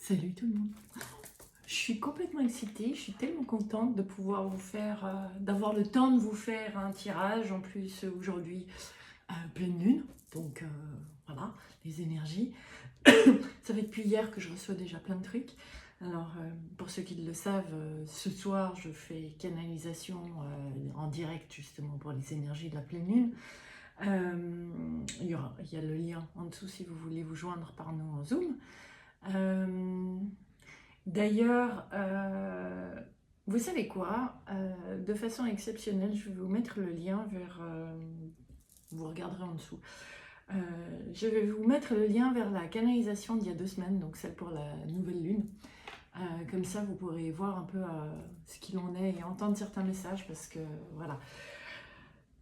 Salut tout le monde. Je suis complètement excitée, je suis tellement contente de pouvoir vous faire, d'avoir le temps de vous faire un tirage. En plus, aujourd'hui, pleine lune, donc voilà, les énergies. Ça fait depuis hier que je reçois déjà plein de trucs. Alors, pour ceux qui le savent, ce soir, je fais canalisation en direct justement pour les énergies de la pleine lune. Il y a le lien en dessous si vous voulez vous joindre par nous en Zoom. D'ailleurs, vous savez quoi? De façon exceptionnelle, je vais vous mettre le lien vers... vous regarderez en dessous. Je vais vous mettre le lien vers la canalisation d'il y a 2 semaines, donc celle pour la nouvelle lune. Comme ça, vous pourrez voir un peu ce qu'il en est et entendre certains messages, parce que voilà.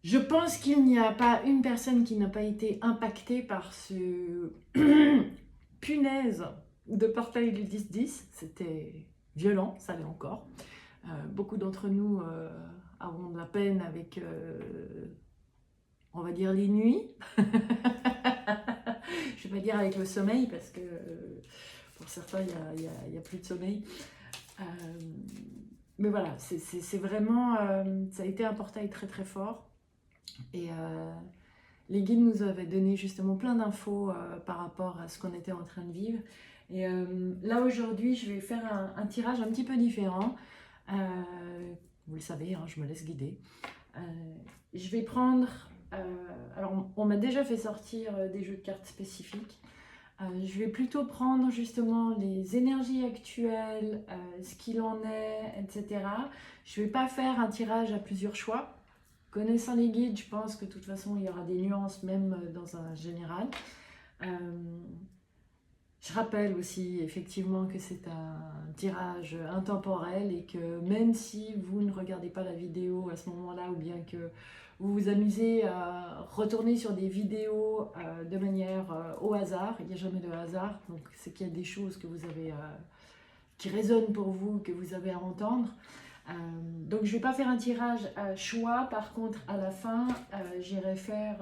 Je pense qu'il n'y a pas une personne qui n'a pas été impactée par ce punaise de portail du 10-10. C'était violent, ça l'est encore. Beaucoup d'entre nous avons de la peine avec, on va dire, les nuits. Je ne vais pas dire avec le sommeil, parce que pour certains, il n'y a plus de sommeil. Mais voilà, c'est vraiment, ça a été un portail très très fort. Et les guides nous avaient donné justement plein d'infos par rapport à ce qu'on était en train de vivre. Et là aujourd'hui, je vais faire un tirage un petit peu différent. Vous le savez, hein, je me laisse guider. Je vais prendre... alors, on m'a déjà fait sortir des jeux de cartes spécifiques. Je vais plutôt prendre justement les énergies actuelles, ce qu'il en est, etc. Je ne vais pas faire un tirage à plusieurs choix. Connaissant les guides, je pense que de toute façon, il y aura des nuances même dans un général. Je rappelle aussi effectivement que c'est un tirage intemporel et que même si vous ne regardez pas la vidéo à ce moment-là, ou bien que vous vous amusez à retourner sur des vidéos de manière au hasard, il n'y a jamais de hasard, donc c'est qu'il y a des choses que vous avez, qui résonnent pour vous, que vous avez à entendre. Donc je ne vais pas faire un tirage à choix, par contre à la fin j'irai faire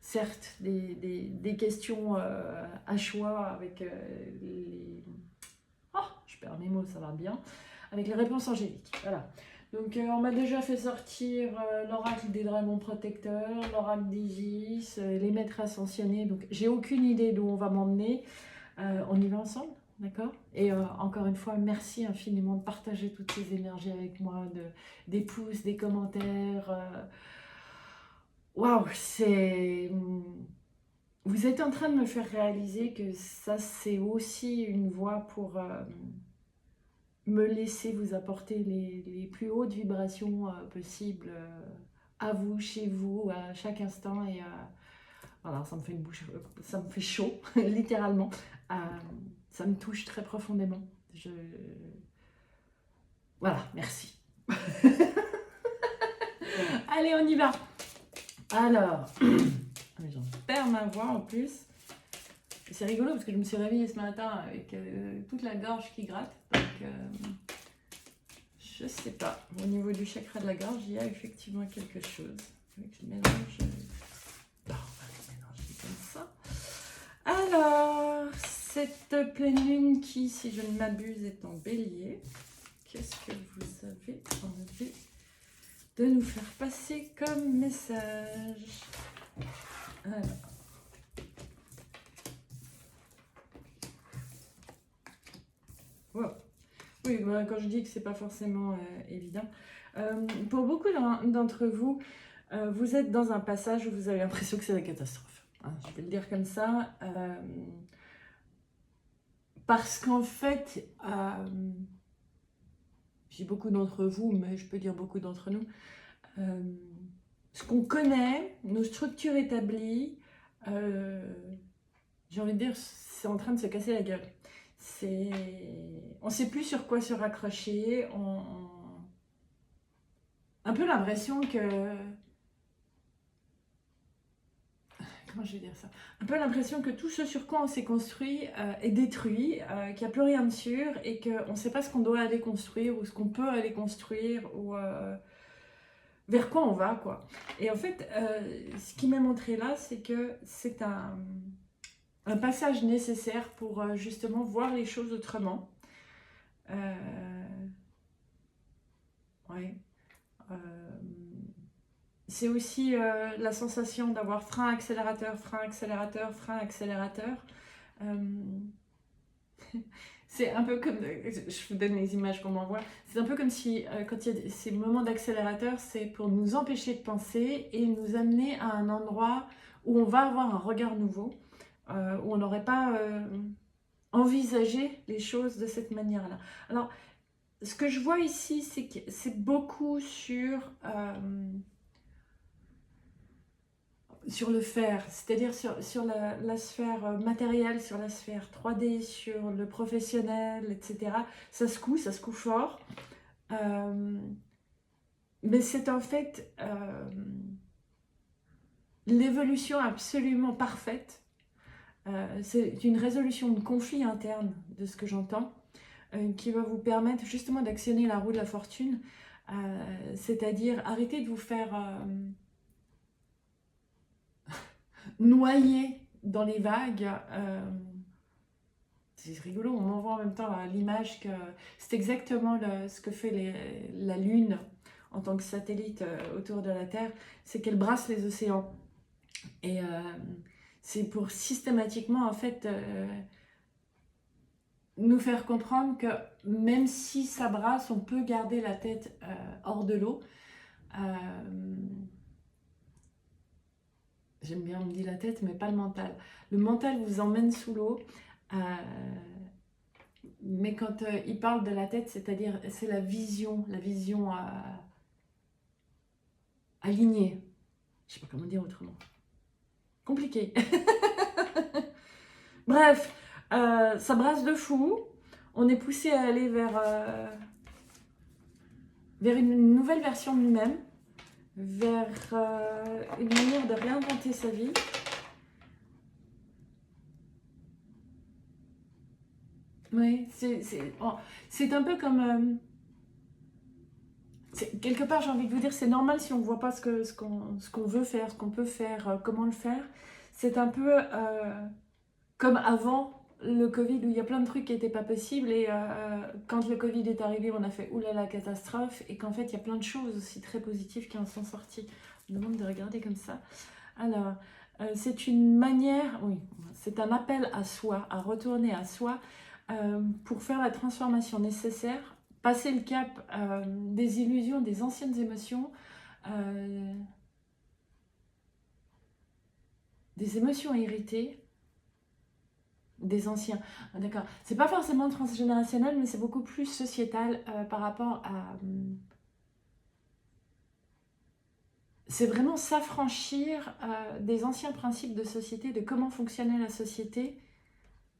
certes des questions à choix avec les... Oh, je perds mes mots, ça va bien. Avec les réponses angéliques, voilà. Donc on m'a déjà fait sortir l'oracle des dragons protecteurs, l'oracle d'Isis, les maîtres ascensionnés, donc j'ai aucune idée d'où on va m'emmener. On y va ensemble? D'accord. Et encore une fois, merci infiniment de partager toutes ces énergies avec moi, des pouces, des commentaires. Waouh, c'est... Vous êtes en train de me faire réaliser que ça, c'est aussi une voie pour me laisser vous apporter les plus hautes vibrations possibles à vous, chez vous, à chaque instant. Et voilà, ça me fait une bouche, ça me fait chaud, littéralement. Ça me touche très profondément. Voilà, merci. Allez, on y va. Alors, j'en perds ma voix en plus. C'est rigolo parce que je me suis réveillée ce matin avec toute la gorge qui gratte. Donc, je sais pas. Au niveau du chakra de la gorge, il y a effectivement quelque chose. Avec le mélange. On va le mélanger comme ça. Alors, cette pleine lune qui, si je ne m'abuse, est en bélier. Qu'est-ce que vous avez envie de nous faire passer comme message? Alors. Wow. Oui, bah, quand je dis que c'est pas forcément évident. Pour beaucoup d'entre vous, vous êtes dans un passage où vous avez l'impression que c'est la catastrophe. Hein, je vais le dire comme ça. Parce qu'en fait, je dis beaucoup d'entre vous, mais je peux dire beaucoup d'entre nous, ce qu'on connaît, nos structures établies, j'ai envie de dire, c'est en train de se casser la gueule. On ne sait plus sur quoi se raccrocher, un peu l'impression que... Comment je vais dire ça? Un peu l'impression que tout ce sur quoi on s'est construit est détruit, qu'il n'y a plus rien de sûr et qu'on ne sait pas ce qu'on doit aller construire ou ce qu'on peut aller construire ou vers quoi on va, quoi. Et en fait, ce qui m'a montré là, c'est que c'est un un passage nécessaire pour justement voir les choses autrement. Ouais. C'est aussi la sensation d'avoir frein, accélérateur, frein, accélérateur, frein, accélérateur. C'est un peu comme, je vous donne les images qu'on m'envoie, c'est un peu comme si quand il y a ces moments d'accélérateur, c'est pour nous empêcher de penser et nous amener à un endroit où on va avoir un regard nouveau, où on n'aurait pas envisagé les choses de cette manière-là. Alors, ce que je vois ici, c'est que c'est beaucoup sur le faire, c'est-à-dire sur la sphère matérielle, sur la sphère 3D, sur le professionnel, etc. Ça se secoue fort. Mais c'est en fait l'évolution absolument parfaite. C'est une résolution de conflit interne, de ce que j'entends, qui va vous permettre justement d'actionner la roue de la fortune, c'est-à-dire arrêter de vous faire noyer dans les vagues. C'est rigolo, on m'envoie en même temps l'image que c'est exactement ce que fait la Lune en tant que satellite autour de la Terre, c'est qu'elle brasse les océans. Et c'est pour systématiquement, en fait, nous faire comprendre que même si ça brasse, on peut garder la tête hors de l'eau. J'aime bien, on me dit la tête, mais pas le mental. Le mental vous emmène sous l'eau. Mais quand il parle de la tête, c'est-à-dire c'est la vision alignée. Je sais pas comment dire autrement. Compliqué. Bref, ça brasse de fou. On est poussé à aller vers une nouvelle version de nous-mêmes, vers une manière de réinventer sa vie. Oui, c'est un peu comme... quelque part, j'ai envie de vous dire, c'est normal si on ne voit pas ce qu'on veut faire, ce qu'on peut faire, comment le faire. C'est un peu comme avant le Covid, où il y a plein de trucs qui n'étaient pas possibles. Et quand le Covid est arrivé, on a fait oulala, catastrophe. Et qu'en fait, il y a plein de choses aussi très positives qui en sont sorties. On me demande de regarder comme ça. Alors, c'est une manière, oui, c'est un appel à soi, à retourner à soi pour faire la transformation nécessaire, passer le cap des illusions, des anciennes émotions, des émotions héritées, des anciens. D'accord. C'est pas forcément transgénérationnel, mais c'est beaucoup plus sociétal par rapport à. C'est vraiment s'affranchir des anciens principes de société, de comment fonctionnait la société.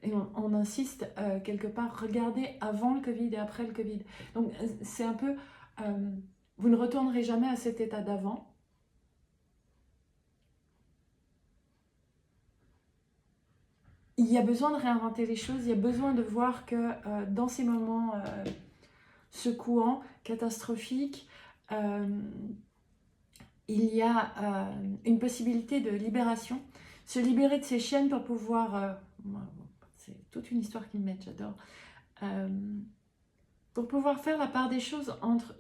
Et on insiste quelque part, regardez avant le Covid et après le Covid. Donc c'est un peu, vous ne retournerez jamais à cet état d'avant. Il y a besoin de réinventer les choses, il y a besoin de voir que dans ces moments secouants, catastrophiques, il y a une possibilité de libération. Se libérer de ces chaînes pour pouvoir... c'est toute une histoire qui me met, j'adore. Pour pouvoir faire la part des choses entre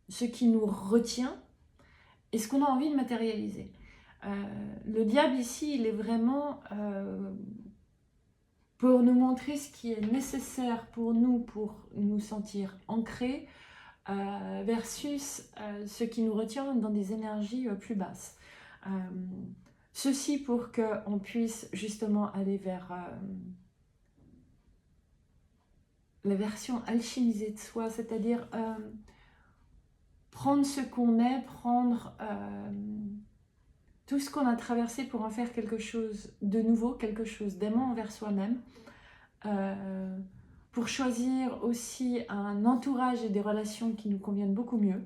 ce qui nous retient et ce qu'on a envie de matérialiser. Le diable ici, il est vraiment pour nous montrer ce qui est nécessaire pour nous sentir ancrés, versus ce qui nous retient dans des énergies plus basses. Ceci pour qu'on puisse justement aller vers la version alchimisée de soi, c'est-à-dire prendre ce qu'on est, prendre tout ce qu'on a traversé pour en faire quelque chose de nouveau, quelque chose d'aimant envers soi-même, pour choisir aussi un entourage et des relations qui nous conviennent beaucoup mieux,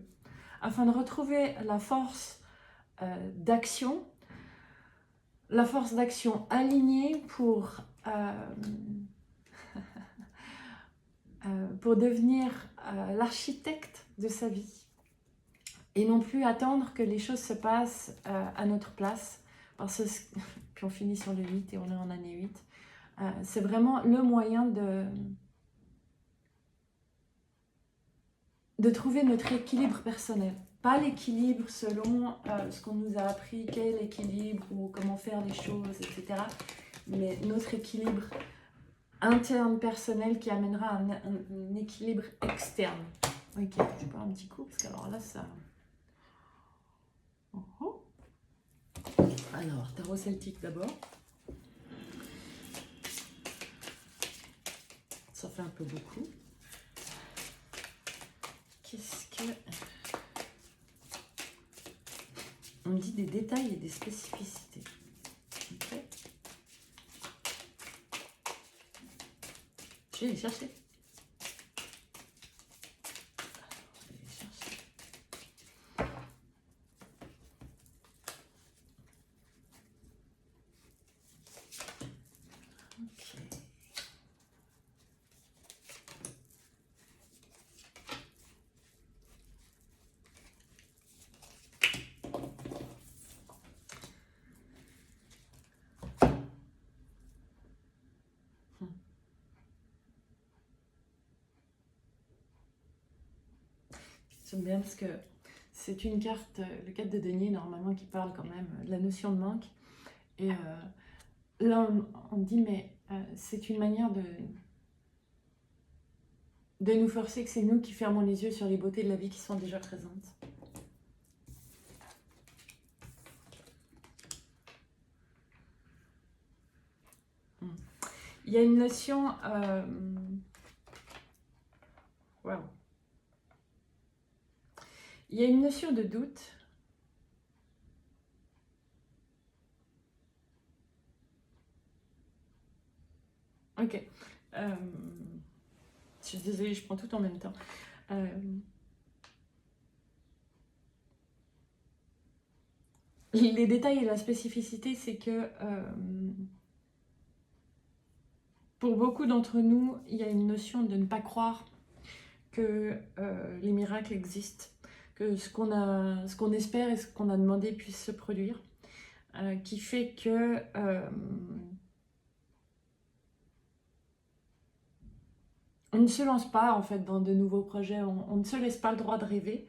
afin de retrouver la force d'action, la force d'action alignée pour devenir l'architecte de sa vie et non plus attendre que les choses se passent à notre place parce que, puis on finit sur le 8 et on est en année 8. C'est vraiment le moyen de trouver notre équilibre personnel. Pas l'équilibre selon ce qu'on nous a appris, quel équilibre ou comment faire les choses, etc. Mais notre équilibre interne, personnel, qui amènera un équilibre externe. Ok, je prends un petit coup, parce que alors là, ça... Alors, tarot celtique d'abord. Ça fait un peu beaucoup. Qu'est-ce que... On me dit des détails et des spécificités. Okay. Je vais les chercher. J'aime bien parce que c'est une carte, le 4 de denier, normalement, qui parle quand même de la notion de manque. Et là, on dit, mais c'est une manière de nous forcer que c'est nous qui fermons les yeux sur les beautés de la vie qui sont déjà présentes. Il y a une notion... Wow. Il y a une notion de doute. Ok. Je suis désolée, je prends tout en même temps. Les détails et la spécificité, c'est que pour beaucoup d'entre nous, il y a une notion de ne pas croire que les miracles existent, que ce qu'on espère et ce qu'on a demandé puisse se produire, qui fait que on ne se lance pas en fait dans de nouveaux projets, on ne se laisse pas le droit de rêver,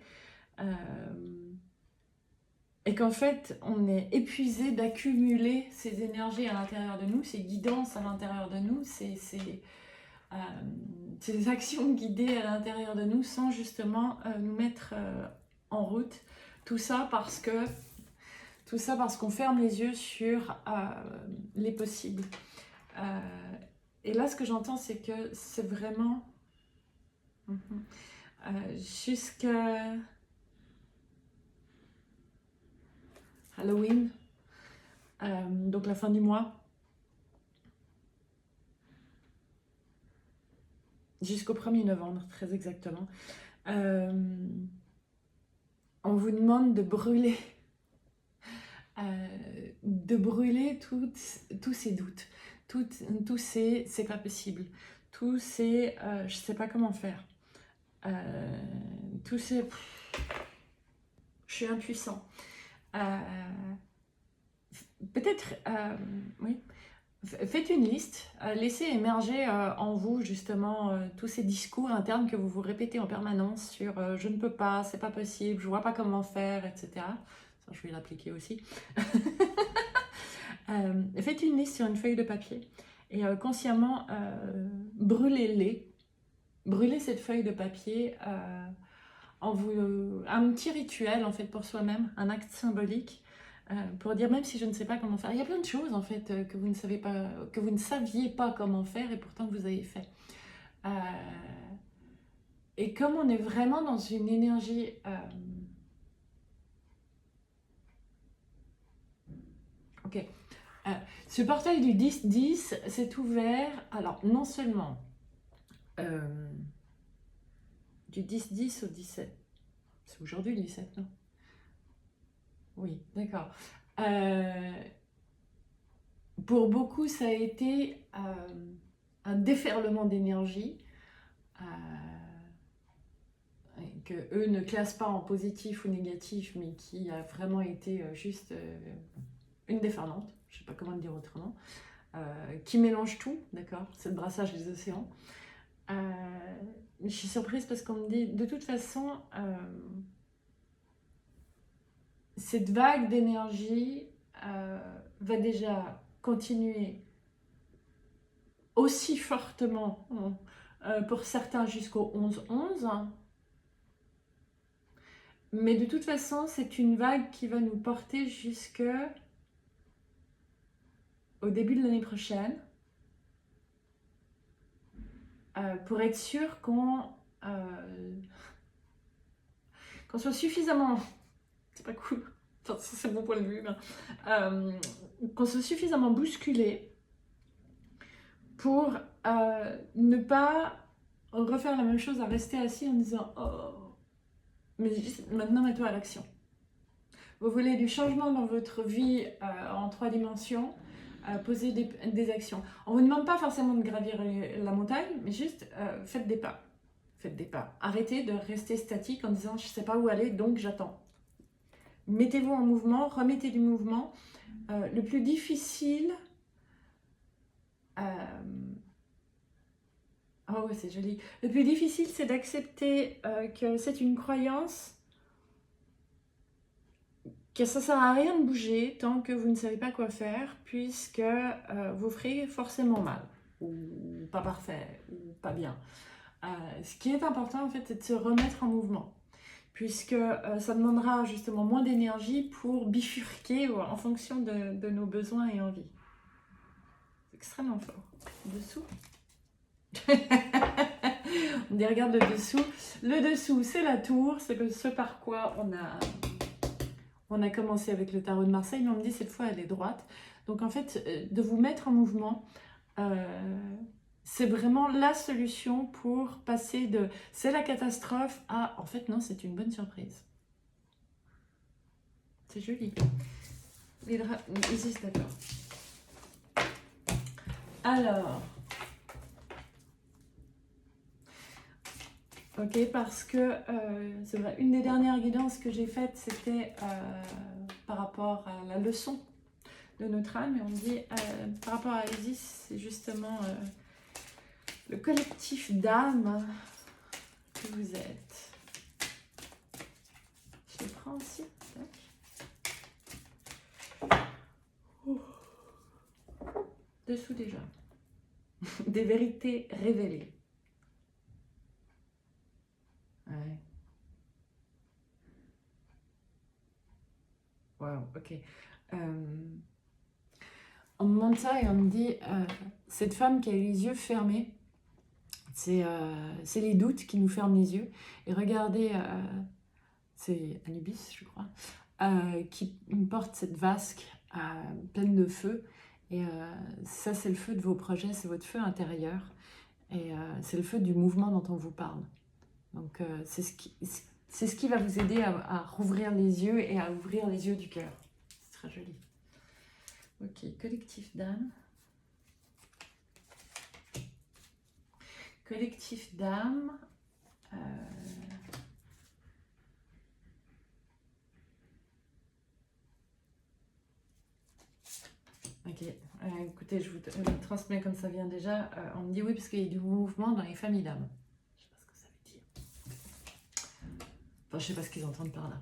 et qu'en fait on est épuisé d'accumuler ces énergies à l'intérieur de nous, ces guidances à l'intérieur de nous, ces actions guidées à l'intérieur de nous sans justement nous mettre en route. Tout ça parce qu'on ferme les yeux sur les possibles. Et là, ce que j'entends, c'est que c'est vraiment jusqu'à Halloween, donc la fin du mois, jusqu'au 1er novembre, très exactement. On vous demande de brûler tous ces doutes, tous ces c'est pas possible, tous ces je sais pas comment faire, tous ces je suis impuissant. Peut-être, oui, faites une liste, laissez émerger en vous justement tous ces discours internes que vous vous répétez en permanence sur je ne peux pas, c'est pas possible, je vois pas comment faire, etc. Ça, je vais l'appliquer aussi. Faites une liste sur une feuille de papier et consciemment brûlez cette feuille de papier un petit rituel en fait pour soi-même, un acte symbolique pour dire même si je ne sais pas comment faire. Il y a plein de choses en fait que vous ne savez pas, que vous ne saviez pas comment faire et pourtant que vous avez fait. Et comme on est vraiment dans une énergie ok. Ce portail du 10-10 s'est ouvert, alors non seulement du 10-10 au 17, c'est aujourd'hui le 17, non? Oui, d'accord. Pour beaucoup, ça a été un déferlement d'énergie que eux ne classent pas en positif ou négatif, mais qui a vraiment été juste une déferlante, je ne sais pas comment le dire autrement, qui mélange tout, d'accord? C'est le brassage des océans. Je suis surprise parce qu'on me dit, de toute façon, cette vague d'énergie va déjà continuer aussi fortement pour certains jusqu'au 11-11. Mais de toute façon, c'est une vague qui va nous porter jusqu'au début de l'année prochaine. Pour être sûr qu'on soit suffisamment... C'est pas cool, enfin, c'est mon point de vue, qu'on soit suffisamment bousculé pour ne pas refaire la même chose, à rester assis en disant « Oh, mais maintenant mets-toi à l'action ». Vous voulez du changement dans votre vie en 3 dimensions, poser des actions. On ne vous demande pas forcément de gravir la montagne, mais juste faites des pas. Faites des pas. Arrêtez de rester statique en disant « je ne sais pas où aller, donc j'attends ». Mettez-vous en mouvement, remettez du mouvement. Le plus difficile... Oh ouais, c'est joli. Le plus difficile, c'est d'accepter que c'est une croyance, que ça ne sert à rien de bouger tant que vous ne savez pas quoi faire, puisque vous ferez forcément mal, ou pas parfait, ou pas bien. Ce qui est important, en fait, c'est de se remettre en mouvement, puisque ça demandera justement moins d'énergie pour bifurquer en fonction de nos besoins et envies. C'est extrêmement fort. Dessous. On dit regarde le dessous. Le dessous, c'est la tour, c'est ce par quoi on a commencé avec le tarot de Marseille, mais on me dit cette fois elle est droite. Donc en fait, de vous mettre en mouvement, c'est vraiment la solution pour passer de c'est la catastrophe à en fait non, c'est une bonne surprise. C'est joli. Ici, d'accord. Alors, ok, parce que c'est vrai, une des dernières guidances que j'ai faites, c'était par rapport à la leçon de notre âme, et on me dit par rapport à Isis, c'est justement le collectif d'âmes que vous êtes. Je le prends aussi. Dessous déjà. Des vérités révélées. Ouais. Wow, ok. On me demande ça et on me dit cette femme qui a eu les yeux fermés, c'est les doutes qui nous ferment les yeux. Et regardez, c'est Anubis, je crois, qui porte cette vasque pleine de feu. Et ça, c'est le feu de vos projets, c'est votre feu intérieur. Et c'est le feu du mouvement dont on vous parle. Donc, c'est ce qui va vous aider à rouvrir les yeux et à ouvrir les yeux du cœur. C'est très joli. Ok, collectif d'âme. Collectif d'âme. Ok, écoutez, je vous le transmets comme ça vient déjà. On me dit oui, parce qu'il y a du mouvement dans les familles d'âmes. Je sais pas ce que ça veut dire. Enfin, je sais pas ce qu'ils entendent par là.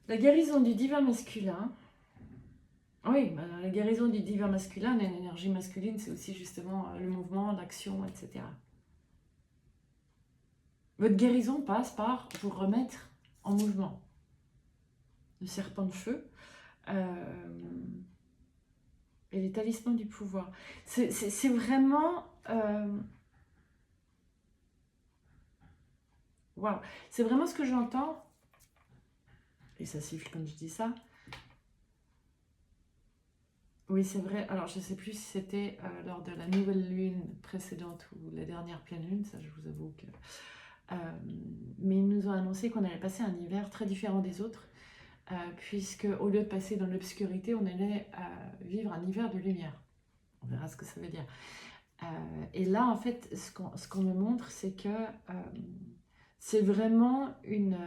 La guérison du divin masculin. Oui, bah, la guérison du divin masculin, l'énergie masculine, c'est aussi justement le mouvement, l'action, etc. Votre guérison passe par vous remettre en mouvement. Le serpent de feu et les talismans du pouvoir. C'est vraiment... Waouh, c'est vraiment ce que j'entends. Et ça siffle quand je dis ça. Oui, c'est vrai. Alors, je ne sais plus si c'était lors de la nouvelle lune précédente ou la dernière pleine lune. Ça, je vous avoue que... mais ils nous ont annoncé qu'on allait passer un hiver très différent des autres, puisque au lieu de passer dans l'obscurité, on allait vivre un hiver de lumière. On verra ce que ça veut dire. Et là, en fait, ce qu'on me montre, c'est que c'est vraiment une...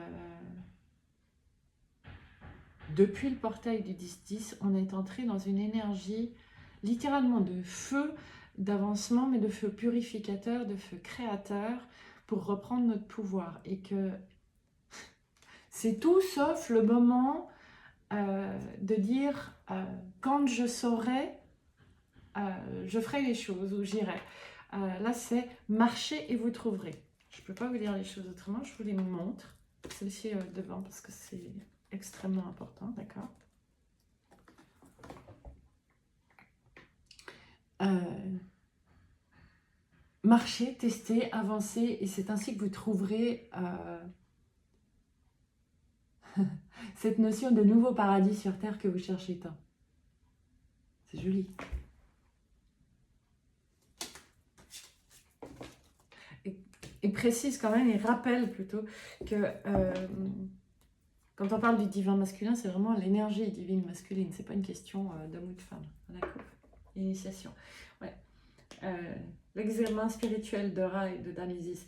depuis le portail du 10-10, on est entré dans une énergie littéralement de feu, d'avancement, mais de feu purificateur, de feu créateur, pour reprendre notre pouvoir. Et que c'est tout sauf le moment de dire quand je saurai, je ferai les choses ou j'irai. Là, c'est marcher et vous trouverez. Je ne peux pas vous dire les choses autrement, je vous les montre. Celle-ci devant parce que c'est extrêmement important, d'accord? Marcher, tester, avancer, et c'est ainsi que vous trouverez cette notion de nouveau paradis sur Terre que vous cherchez tant. C'est joli. Il précise quand même, il rappelle plutôt que quand on parle du divin masculin, c'est vraiment l'énergie divine masculine. C'est pas une question d'homme ou de femme. D'accord. Initiation. Ouais. L'examen spirituel de Ra et de Dame Isis.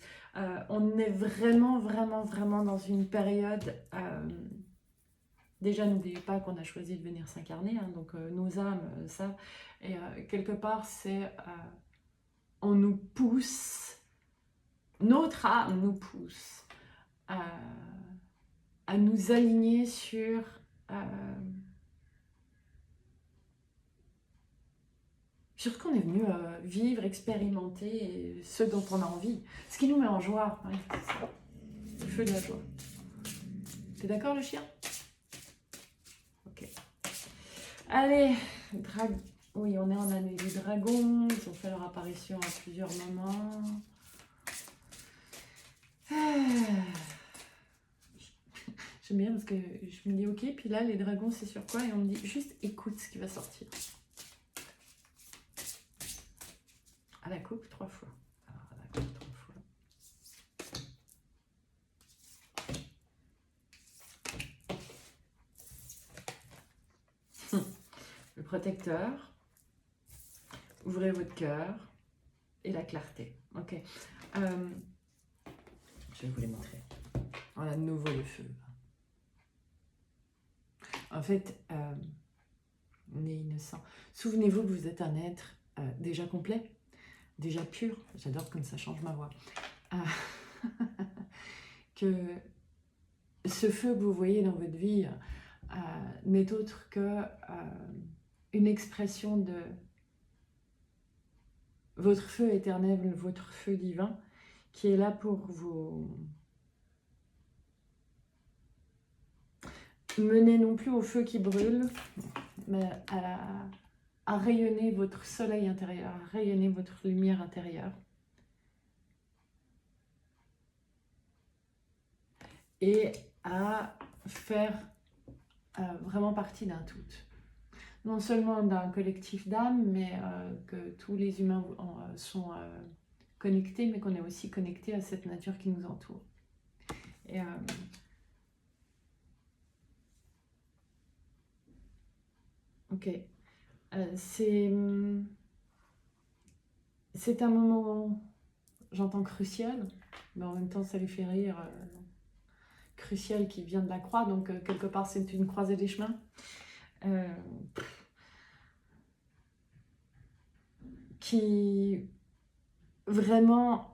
On est vraiment dans une période. Déjà, n'oubliez pas qu'on a choisi de venir s'incarner, hein, donc nos âmes savent. Et quelque part, c'est on nous pousse. Notre âme nous pousse à nous aligner sur ce qu'on est venu vivre, expérimenter, et ce dont on a envie. Ce qui nous met en joie. Ouais, c'est ça. Le feu de la joie. T'es d'accord, le chien? Ok. Allez, oui, on est en année du dragon. Ils ont fait leur apparition à plusieurs moments. J'aime bien parce que je me dis ok, puis là les dragons c'est sur quoi? Et on me dit juste écoute ce qui va sortir. À la coupe 3 fois. Alors à la coupe 3 fois. Le protecteur. Ouvrez votre cœur. Et la clarté. Ok. Je vais vous les montrer. Voilà de nouveau le feu. En fait, on est innocent. Souvenez-vous que vous êtes un être déjà complet, déjà pur. J'adore comme ça change ma voix. Que ce feu que vous voyez dans votre vie n'est autre que une expression de votre feu éternel, votre feu divin, qui est là pour vous mener non plus au feu qui brûle, mais à rayonner votre soleil intérieur, à rayonner votre lumière intérieure. Et à faire vraiment partie d'un tout. Non seulement d'un collectif d'âmes, mais que tous les humains sont connectés, mais qu'on est aussi connectés à cette nature qui nous entoure. Et, ok. C'est un moment, j'entends crucial, mais en même temps ça lui fait rire. Crucial qui vient de la croix, donc quelque part c'est une croisée des chemins. Qui vraiment,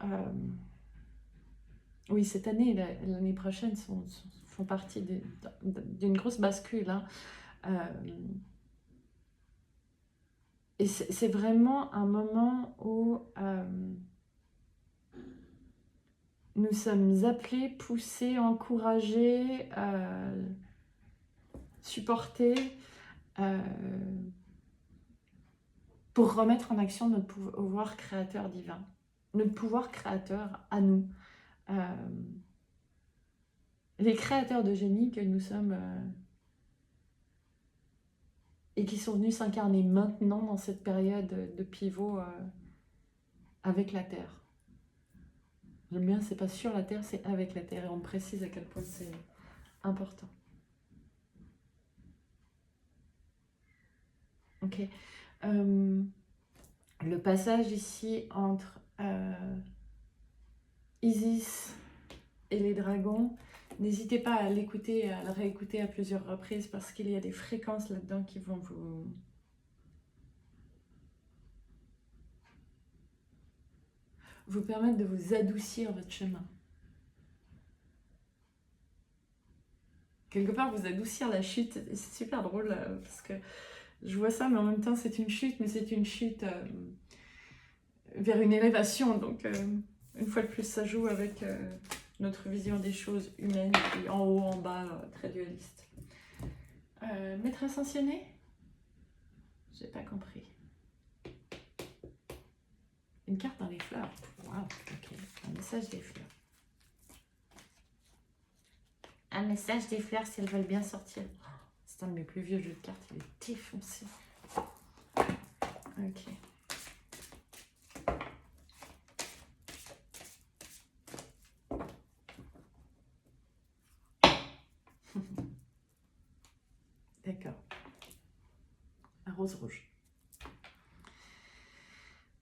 oui, cette année et l'année prochaine font partie d'une grosse bascule. Hein. Et c'est vraiment un moment où nous sommes appelés, poussés, encouragés, supportés pour remettre en action notre pouvoir créateur divin, notre pouvoir créateur à nous. Les créateurs de génie que nous sommes et qui sont venus s'incarner maintenant dans cette période de pivot avec la Terre. J'aime bien, c'est pas sur la Terre, c'est avec la Terre. Et on précise à quel point c'est important. Ok. Le passage ici entre Isis et les dragons, N'hésitez pas à l'écouter, à le réécouter à plusieurs reprises parce qu'il y a des fréquences là-dedans qui vont vous permettre de vous adoucir votre chemin. Quelque part, vous adoucir la chute. C'est super drôle parce que je vois ça, mais en même temps, c'est une chute, mais c'est une chute vers une élévation. Donc, une fois de plus, ça joue avec notre vision des choses humaines, qui en haut, en bas, très dualiste. Maître ascensionné? J'ai pas compris. Une carte dans les fleurs. Waouh, ok. Un message des fleurs. Un message des fleurs si elles veulent bien sortir. C'est un de mes plus vieux jeux de cartes, il est défoncé. Ok. D'accord. La rose rouge.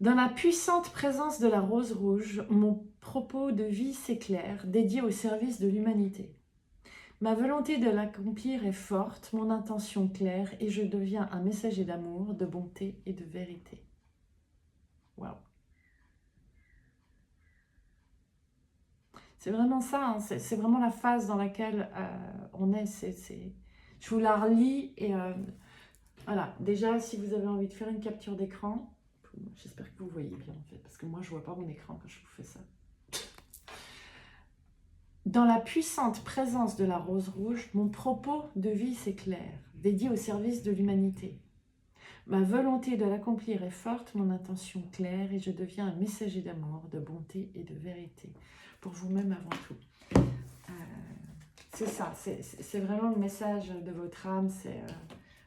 Dans la puissante présence de la rose rouge, mon propos de vie s'éclaire, dédié au service de l'humanité. Ma volonté de l'accomplir est forte, mon intention claire, et je deviens un messager d'amour, de bonté et de vérité. Waouh! C'est vraiment ça, hein, c'est vraiment la phase dans laquelle on est. Je vous la relis et voilà. Déjà, si vous avez envie de faire une capture d'écran, j'espère que vous voyez bien en fait, parce que moi je ne vois pas mon écran quand je vous fais ça. Dans la puissante présence de la rose rouge, mon propos de vie s'éclaire, dédié au service de l'humanité. Ma volonté de l'accomplir est forte, mon intention claire, et je deviens un messager d'amour, de bonté et de vérité, pour vous-même avant tout. C'est ça, c'est vraiment le message de votre âme, c'est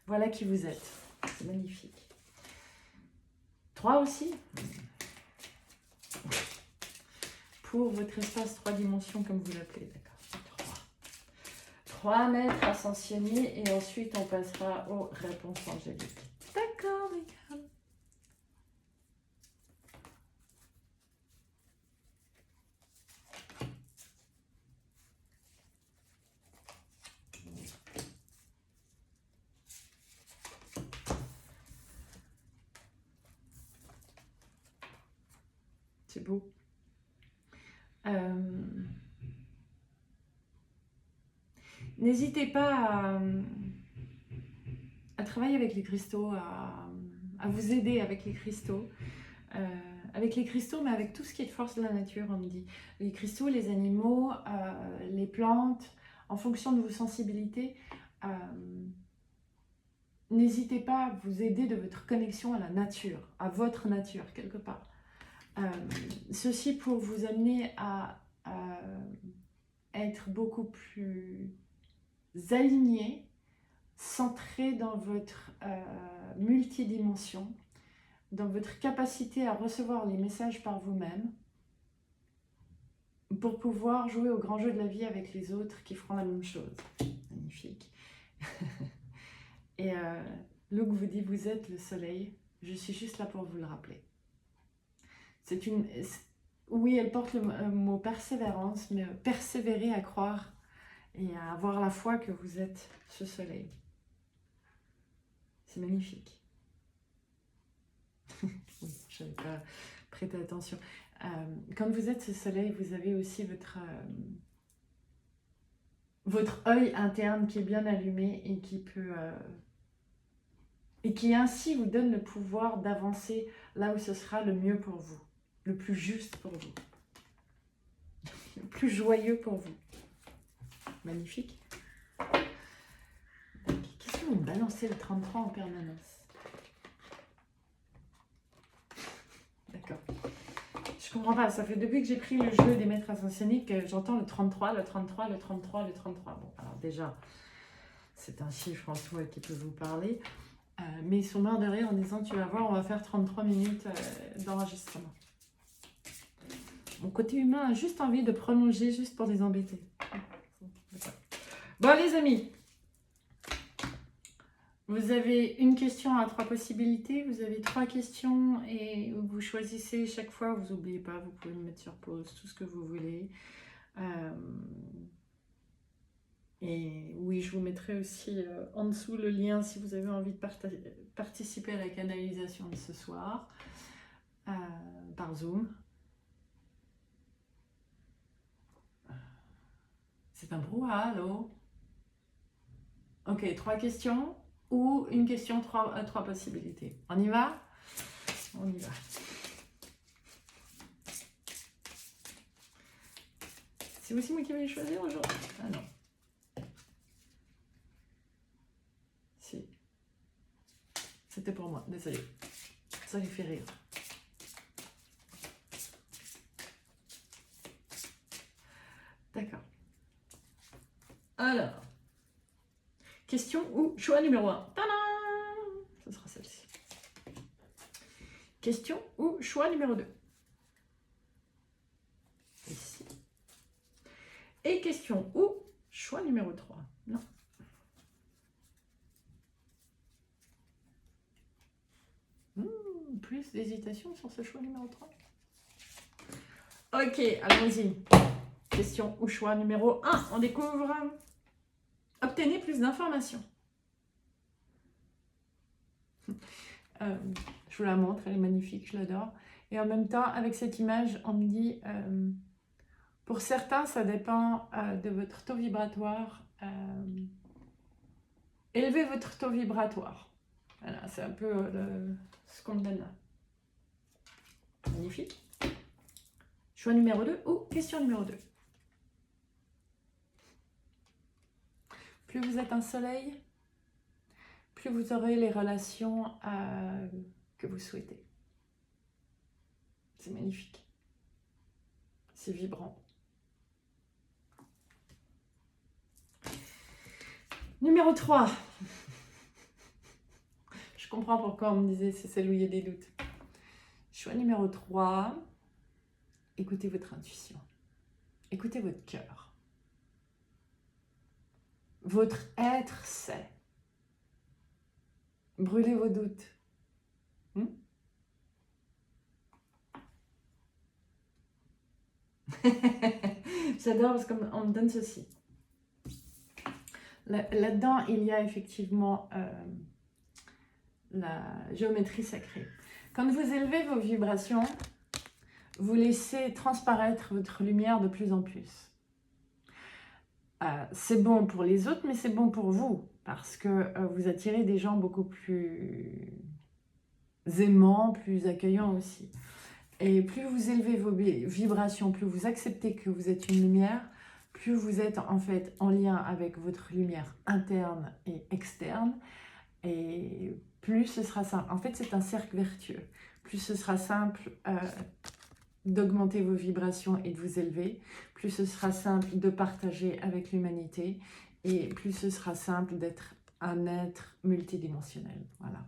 voilà qui vous êtes. C'est magnifique. 3 aussi. Pour votre espace 3 dimensions, comme vous l'appelez, d'accord. 3 maîtres ascensionnés, et ensuite on passera aux réponses angéliques. D'accord, les gars. C'est beau. N'hésitez pas à travailler avec les cristaux, à vous aider avec les cristaux. Avec les cristaux, mais avec tout ce qui est de force de la nature, on me dit. Les cristaux, les animaux, les plantes, en fonction de vos sensibilités. N'hésitez pas à vous aider de votre connexion à la nature, à votre nature, quelque part. Ceci pour vous amener à être beaucoup plus aligné, centré dans votre multidimension, dans votre capacité à recevoir les messages par vous-même, pour pouvoir jouer au grand jeu de la vie avec les autres qui feront la même chose. Magnifique. Et Luke vous dit, vous êtes le soleil, je suis juste là pour vous le rappeler. Oui, elle porte le mot persévérance, mais persévérer à croire et à avoir la foi que vous êtes ce soleil. C'est magnifique. Oui, je n'avais pas prêté attention. Quand vous êtes ce soleil, vous avez aussi votre œil interne qui est bien allumé et qui peut... et qui ainsi vous donne le pouvoir d'avancer là où ce sera le mieux pour vous, le plus juste pour vous, le plus joyeux pour vous. Magnifique. Qu'est-ce que vous me balancez le 33 en permanence? D'accord. Je comprends pas, ça fait depuis que j'ai pris le jeu des maîtres ascensionnés que j'entends le 33, le 33, le 33, le 33. Bon, alors déjà, c'est un chiffre en soi qui peut vous parler. Mais ils sont morts de rire en disant, tu vas voir, on va faire 33 minutes d'enregistrement. Mon côté humain a juste envie de prolonger juste pour les embêter. Bon les amis, vous avez une question à 3 possibilités, vous avez 3 questions et vous choisissez chaque fois, vous n'oubliez pas, vous pouvez me mettre sur pause, tout ce que vous voulez. Et oui, je vous mettrai aussi en dessous le lien si vous avez envie de participer à la canalisation de ce soir par Zoom. C'est un brouhaha, allô? Ok, 3 questions ou une question, 3 possibilités. On y va? On y va. C'est aussi moi qui vais les choisir aujourd'hui? Ah non. Si. C'était pour moi, désolé. Ça les fait rire. D'accord. Alors. Question ou choix numéro 1. Tadam! Ce sera celle-ci. Question ou choix numéro 2. Ici. Et question ou choix numéro 3. Non. Plus d'hésitation sur ce choix numéro 3. Ok, allons-y. Question ou choix numéro 1. On découvre. Obtenez plus d'informations. Je vous la montre, elle est magnifique, je l'adore. Et en même temps, avec cette image, on me dit, pour certains, ça dépend de votre taux vibratoire. Élevez votre taux vibratoire. Voilà, c'est un peu ce qu'on me donne là. Magnifique. Choix numéro 2 ou question numéro 2. Plus vous êtes un soleil, plus vous aurez les relations que vous souhaitez. C'est magnifique. C'est vibrant. Numéro 3. Je comprends pourquoi on me disait c'est celle où il y a des doutes. Choix numéro 3. Écoutez votre intuition. Écoutez votre cœur. Votre être sait. Brûlez vos doutes. J'adore parce qu'on me donne ceci. Là-dedans, il y a effectivement la géométrie sacrée. Quand vous élevez vos vibrations, vous laissez transparaître votre lumière de plus en plus. C'est bon pour les autres, mais c'est bon pour vous, parce que vous attirez des gens beaucoup plus aimants, plus accueillants aussi. Et plus vous élevez vos vibrations, plus vous acceptez que vous êtes une lumière, plus vous êtes en fait en lien avec votre lumière interne et externe, et plus ce sera simple. En fait, c'est un cercle vertueux. Plus ce sera simple d'augmenter vos vibrations et de vous élever, plus ce sera simple de partager avec l'humanité, et plus ce sera simple d'être un être multidimensionnel. Voilà.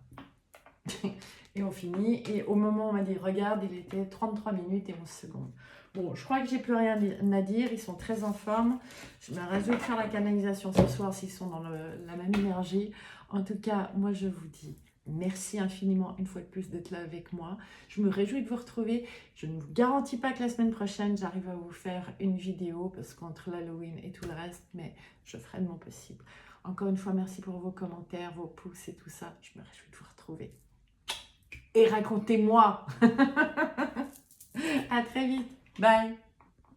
Et on finit, et au moment où on m'a dit, regarde, il était 33 minutes et 11 secondes. Bon, je crois que j'ai plus rien à dire, ils sont très en forme. Je me résous de faire la canalisation ce soir s'ils sont dans la même énergie. En tout cas, moi je vous dis merci infiniment une fois de plus d'être là avec moi. Je me réjouis de vous retrouver. Je ne vous garantis pas que la semaine prochaine, j'arrive à vous faire une vidéo, parce qu'entre l'Halloween et tout le reste, mais je ferai de mon possible. Encore une fois, merci pour vos commentaires, vos pouces et tout ça. Je me réjouis de vous retrouver. Et racontez-moi. À très vite. Bye.